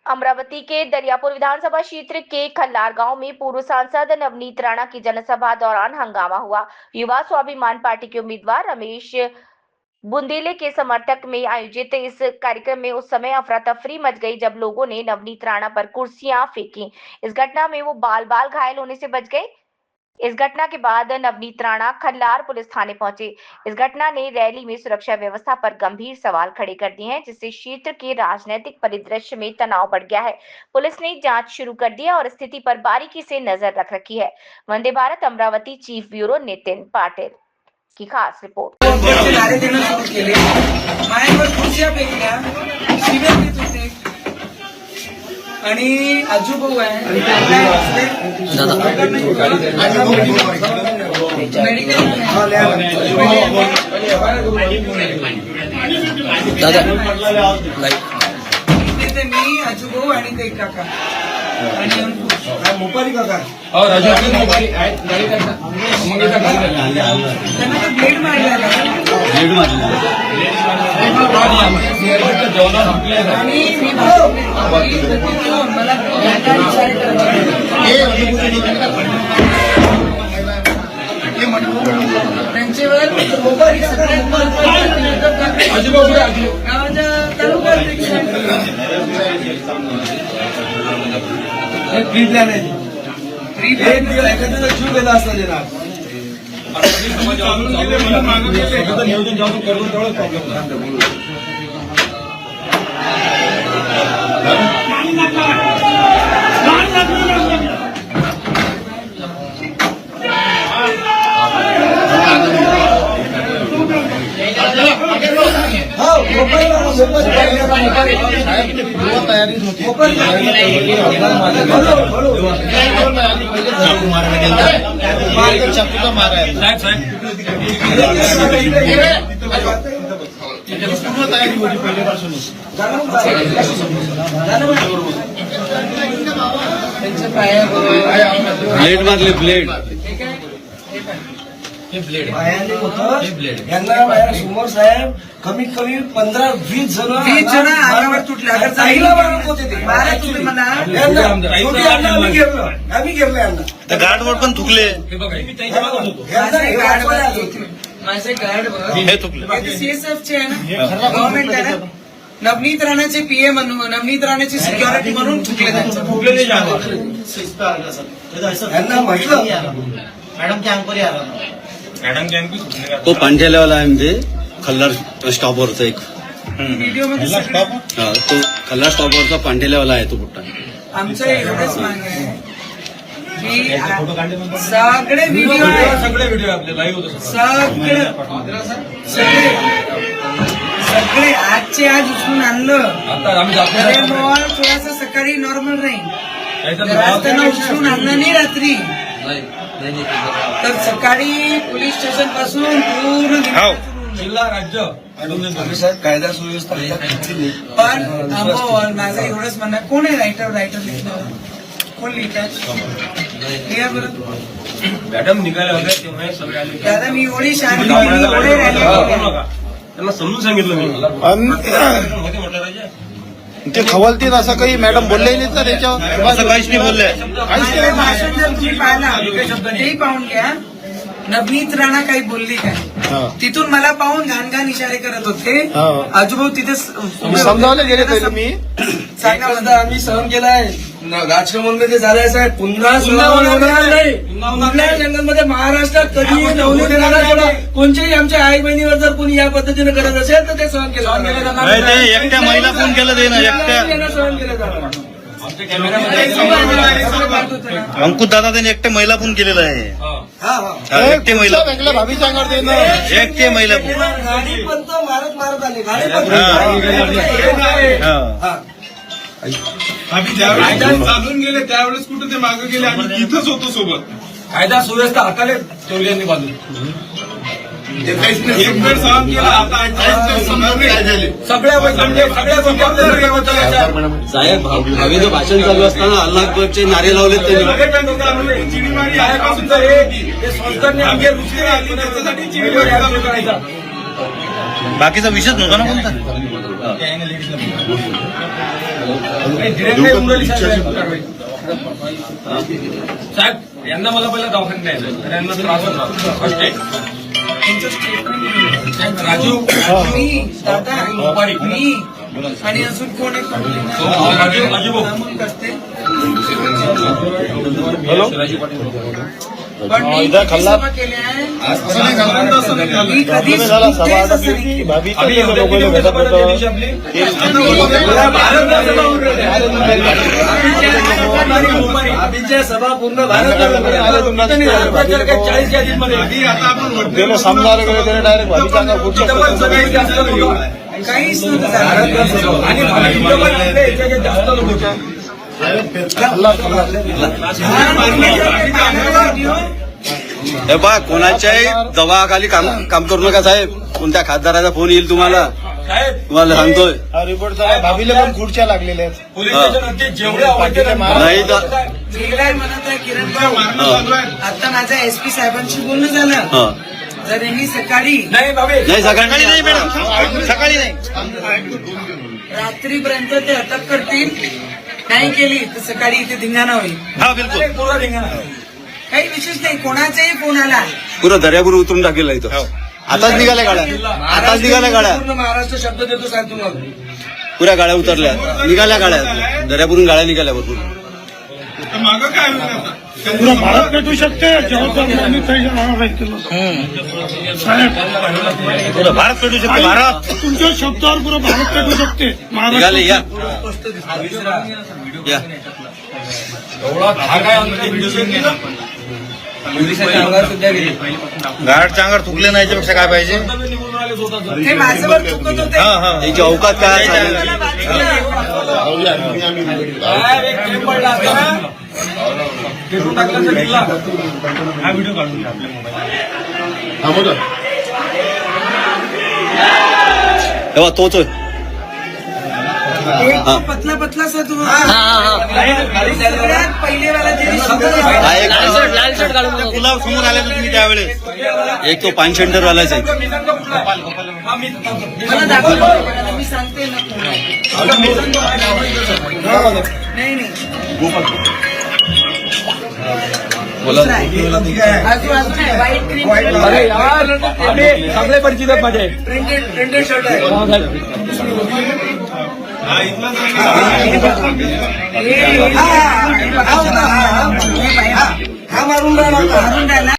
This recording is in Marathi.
अमरावती के दरियापुर विधानसभा क्षेत्र के खल्लार गांव में पूर्व सांसद नवनीत राणा की जनसभा दौरान हंगामा हुआ। युवा स्वाभिमान पार्टी के उम्मीदवार रमेश बुंदेले के समर्थक में आयोजित इस कार्यक्रम में उस समय अफरा तफरी मच गई जब लोगों ने नवनीत राणा पर कुर्सियां फेंकी। इस घटना में वो बाल बाल घायल होने से बच गए। इस घटना के बाद नवनीत राणा खल्लार पुलिस थाने पहुंचे। इस घटना ने रैली में सुरक्षा व्यवस्था पर गंभीर सवाल खड़े कर दिए हैं, जिससे क्षेत्र के राजनीतिक परिदृश्य में तनाव बढ़ गया है। पुलिस ने जांच शुरू कर दी है और स्थिति पर बारीकी से नजर रख रखी है। वंदे भारत अमरावती चीफ ब्यूरो नितिन पाटिल की खास रिपोर्ट। आणि आजूबाजू आहे मी आजूबाजू आणि ते काका आणि मोपारी काका त्यांना तर ब्लेड मारला मला त्यांच्यावर जीव गेला असता नियोजन जाऊन करून तेवढं प्रॉब्लेम ब्लेड मारले ब्लेड यांना समोर साहेब कमीत कमी 15-20 जण अंगावर तुटले आम्ही घेतलं यांना त्या गार्डवर पण थुकले माझे गार्ड हे थुकले सीएसएफचे आहे ना गव्हर्नमेंट आहे ना नवनीत राणाचे पीए म्हणून नवनीत राणाची सिक्युरिटी म्हणून थुकले यांना म्हटलं मैडम के अंकुर आ रहा मैडम के अंकुर तो पांढ्याला वाला आहे म्हणजे खल्लार स्टॉपवरचा एक व्हिडिओ मध्ये तो खल्लार स्टॉपवरचा पांढ्याला आहे तो कुठला आमचं एवढंच मागणं आहे की सगळे व्हिडिओ आपले लाईव्ह होते सगळे आजचे आज उचलून आणलं थोडासा सकाळी नॉर्मल राहील उचलून आणलं नाही रात्री तर सकाळी पोलीस स्टेशन पासून पूर्ण जिल्हा राज्य कायदा सुव्यवस्था पण माझं एवढंच म्हणणं कोण आहे रायटर लिहिलं कोण लिहितात मॅडम निघाले होते तेव्हा सगळे आले दादा मी एवढी शांत एवढे त्यांना समजून सांगितलं मी ते खवलतील असं काही मॅडम बोलले नाही तर त्याच्यावर असं काहीच नाही बोलले काहीच नाही भाषण जर तुम्ही पाहिला तेही पाहून घ्या नवनीत राणा काही बोलली काय तिथून मला पाहून घाण इशारे करत होते आजूबाजू तिथे समजावले गेले पहिले मी सांगा आम्ही सहन केलाय राजकारणामध्ये झालाय साहेब पुन्हा होणार नाही कुठल्या जंगलमध्ये महाराष्ट्रात कधी नवनीत राणा कोणत्याही आमच्या आई बहिणीवर जर कोणी या पद्धतीने करत असेल तर ते सहन केलं एकट्या महिला फोन केलं ते ना एकट्या सहन केलं जाणार अंकुश दादा त्यांनी एकटे महिला फोन केलेला आहे एकटे महिला भाभी सांगणार एकटे महिला गाडी पण तो मारत आले आम्ही ज्यावेळेस चालून गेले त्यावेळेस कुठे ते मागे गेले आम्ही इथंच होतो सोबत कायदा सुव्यवस्था हाताले चोरल्यांनी बाजू एक वेळ सहन केला आता काय झाले सगळ्या म्हणजे सगळ्या गोष्टी आपल्याला करायच्या. साहेब भावीचं भाषण चालू असताना अल्लाह अकबरचे नारे लावलेत त्यांनी. साहेबांचं हे संस्थांनी आमच्या रुचले आली त्याच्यासाठी चिडीमारी आंदोलन करायचा. बाकीचा विषयच नव्हता ना कोणता. साहेब यांना मला पहिला दवाखान्यात न्यायचं तर यांना त्रास होता फर्स्ट टाइम. राजू आणि अजून कोण एक राजू पाटील पण मी सभा केल्या आहे. मी कधीच आधीच्या सभा पूर्ण भारत 40 यादीमध्ये आता आपण त्याला समजायला गेलं त्याने डायरेक्ट भावीचा सगळ्यात जास्त लोक काहीच नव्हतं झालं. आणि याच्यात जास्त लोक होते. हे बा कोणाच्याही दबावाखाली काम करू नका साहेब. कोणत्या खासदाराचा फोन येईल तुम्हाला साहेब तुम्हाला सांगतोय. रिपोर्ट भाभीला पण खुर्च्या लागलेल्या आहेत. पोलीस स्टेशनमध्ये जेवढे आवडते नाही तर गेलाय म्हणत आहे किरण भाऊ. आता माझ्या एसपी साहेबांशी बोलणं झालं. हा. जर यांनी सकाळी नाही बाबे नाही सकाळी नाही मॅडम सकाळी नाही. रात्रीपर्यंत ते अटक करतील, नाही केली तर सकाळी इथे धिंगाणा होईल. हा बिलकुल. पूर्ण धिंगाणा. काही विशेष नाही, कोणाचाही फोन आला पुरं दर्यापूर उतरून टाकेल इथं. आताच निघाल्या गाड्या. आताच निघाल्या गाड्या. पूर्ण महाराष्ट्र शब्द देतो साहेब तुम्हाला. पुऱ्या गाड्या उतरल्या निघाल्या गाड्या. दर्यापूरून गाड्या निघाल्या भरपूर. मागं काय होईल आता? पूरा भारत पेटू शकते जबाबदार साहेब. पुढं भारत पेटू शकते. भारत तुमच्या शब्दावर पुरा भारत पेटू शकते. निघाले या या. एवढा धाक आहे आमच्या पोलिसांनी. पोलिसांच्या अंगावर सुद्धा गेले. गाडच्या अंगावर थुकले नाही याच्यापेक्षा काय पाहिजे. निवडून आले स्वतःच. ते माझ्यावर चुकत होते. हा हा. त्यांची अवकात काय चालेल. मला बाजूला. साहेब, एक क्लिप पडला असता ना, फेकून टाकला असता ढिल्ला. हा व्हिडिओ काढून घ्या आपल्या मोबाईल. तेव्हा तोच होय. एक तो पतला पतला सा तू सगळ्यात पहिले वाला जे हा एक पुलाव समोर आले तुम्ही त्यावेळेस. एक तो पान सेंटर वालाच आहे. मी सांगतो कुठला. हा, मी सांगतो. मला दाखव. मी सांगते ना. मी सांगतो. नाही नाही बोला. अजून आहे व्हाईट क्रीम अरे यार आम्ही सगळे परिचित आहेत माझे. प्रिंटेड शर्ट आहे. हा इथलाच हा मारून राहिला